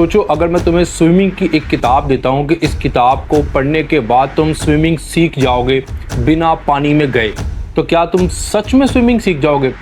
सोचो अगर मैं तुम्हें स्विमिंग की एक किताब देता हूँ कि इस किताब को पढ़ने के बाद तुम स्विमिंग सीख जाओगे बिना पानी में गए, तो क्या तुम सच में स्विमिंग सीख जाओगे?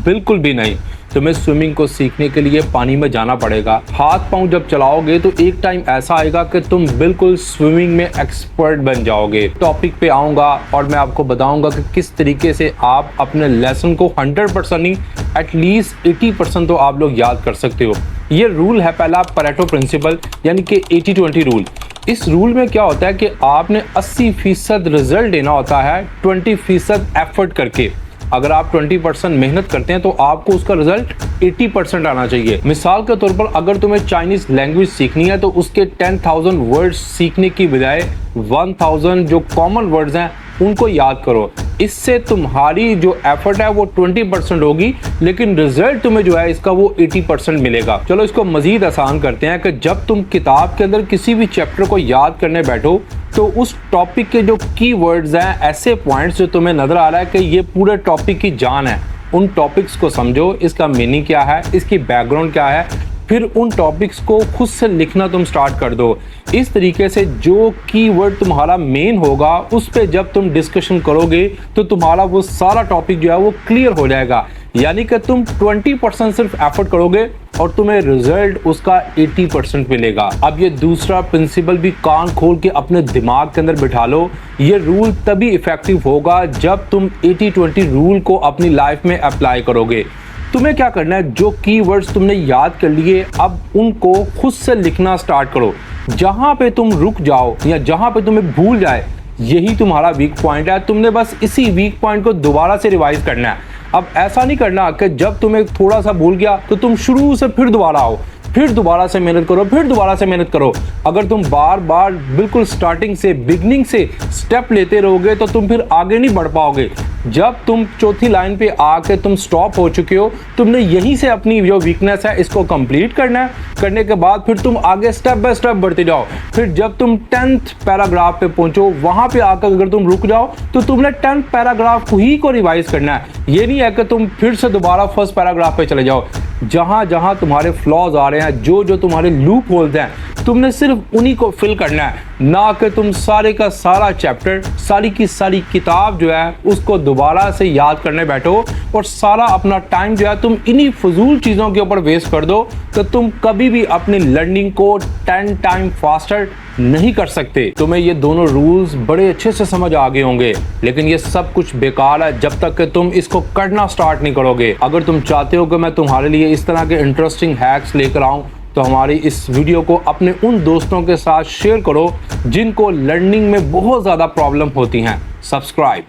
बिल्कुल भी नहीं। तुम्हें स्विमिंग को सीखने के लिए पानी में जाना पड़ेगा। हाथ पांव जब चलाओगे तो एक टाइम ऐसा आएगा कि तुम बिल्कुल स्विमिंग में एक्सपर्ट बन जाओगे। टॉपिक पे आऊँगा और मैं आपको बताऊंगा कि किस तरीके से आप अपने लेसन को 100% नहीं, एटलीस्ट 80% तो आप लोग याद कर सकते हो। ये रूल है पहला, परेटो प्रिंसिपल, यानी कि 80-20 रूल। इस रूल में क्या होता है कि आपने 80% रिजल्ट देना होता है 20% एफर्ट करके। अगर आप 20% मेहनत करते हैं तो आपको उसका रिजल्ट 80% आना चाहिए। मिसाल के तौर पर अगर तुम्हें चाइनीज लैंग्वेज सीखनी है तो उसके 10,000 वर्ड्स सीखने की बजाय 1000 जो कॉमन वर्ड्स हैं उनको याद करो। इससे तुम्हारी जो एफर्ट है वो 20% होगी, लेकिन रिजल्ट तुम्हें जो है इसका वो 80% मिलेगा। चलो इसको मजीद आसान करते हैं कि जब तुम किताब के अंदर किसी भी चैप्टर को याद करने बैठो तो उस टॉपिक के जो की वर्ड्स हैं, ऐसे पॉइंट्स जो तुम्हें नजर आ रहा है कि ये पूरे टॉपिक की जान है, उन टॉपिक्स को समझो, इसका मीनिंग क्या है, इसकी बैकग्राउंड क्या है, फिर उन टॉपिक्स को खुद से लिखना तुम स्टार्ट कर दो। इस तरीके से जो कीवर्ड तुम्हारा मेन होगा उस पे जब तुम डिस्कशन करोगे तो तुम्हारा वो सारा टॉपिक जो है वो क्लियर हो जाएगा। यानी कि तुम 20% सिर्फ एफर्ट करोगे और तुम्हें रिजल्ट उसका 80% मिलेगा। अब ये दूसरा प्रिंसिपल भी कान खोल के अपने दिमाग के अंदर बिठा लो। ये रूल तभी इफेक्टिव होगा जब तुम 80-20 रूल को अपनी लाइफ में अप्लाई करोगे। तुम्हें क्या करना है, जो कीवर्ड्स तुमने याद कर लिए अब उनको खुद से लिखना स्टार्ट करो। जहां पे तुम रुक जाओ या जहां पे तुम्हें भूल जाए, यही तुम्हारा वीक पॉइंट है। तुमने बस इसी वीक पॉइंट को दोबारा से रिवाइज करना है। अब ऐसा नहीं करना कि जब तुम्हें थोड़ा सा भूल गया तो तुम शुरू से फिर दोबारा आओ, फिर दोबारा से मेहनत करो, फिर दोबारा से मेहनत करो। अगर तुम बार बार बिल्कुल स्टार्टिंग से, बिगनिंग से स्टेप लेते रहोगे तो तुम फिर आगे नहीं बढ़ पाओगे। जब तुम चौथी लाइन पे आके तुम स्टॉप हो चुके हो, तुमने यहीं से अपनी जो वीकनेस है इसको कंप्लीट करना है। करने के बाद फिर तुम आगे स्टेप बाय स्टेप बढ़ते जाओ। फिर जब तुम 10th पैराग्राफ पे पहुंचो, वहां पे आकर अगर तुम रुक जाओ तो तुमने 10th पैराग्राफ को ही को रिवाइज करना है। ये नहीं है कि तुम फिर से दोबारा फर्स्ट पैराग्राफ पे चले जाओ। जहां जहां तुम्हारे फ्लॉज आ रहे हैं, जो जो तुम्हारे लूप होल्स हैं, तुमने सिर्फ उन्हीं को फिल करना है, ना कि तुम सारे का सारा चैप्टर, सारी की सारी किताब जो है उसको दोबारा से याद करने बैठो और सारा अपना टाइम जो है तुम इन्हीं फजूल चीज़ों के ऊपर वेस्ट कर दो, तो तुम कभी भी अपनी लर्निंग को 10 टाइम फास्टर नहीं कर सकते। तुम्हें ये दोनों रूल्स बड़े अच्छे से समझ आ गए होंगे, लेकिन ये सब कुछ बेकार है जब तक कि तुम इसको करना स्टार्ट नहीं करोगे। अगर तुम चाहते हो कि मैं तुम्हारे लिए इस तरह के इंटरेस्टिंग हैक्स लेकर आऊं तो हमारी इस वीडियो को अपने उन दोस्तों के साथ शेयर करो जिनको लर्निंग में बहुत ज़्यादा प्रॉब्लम होती हैं। सब्सक्राइब।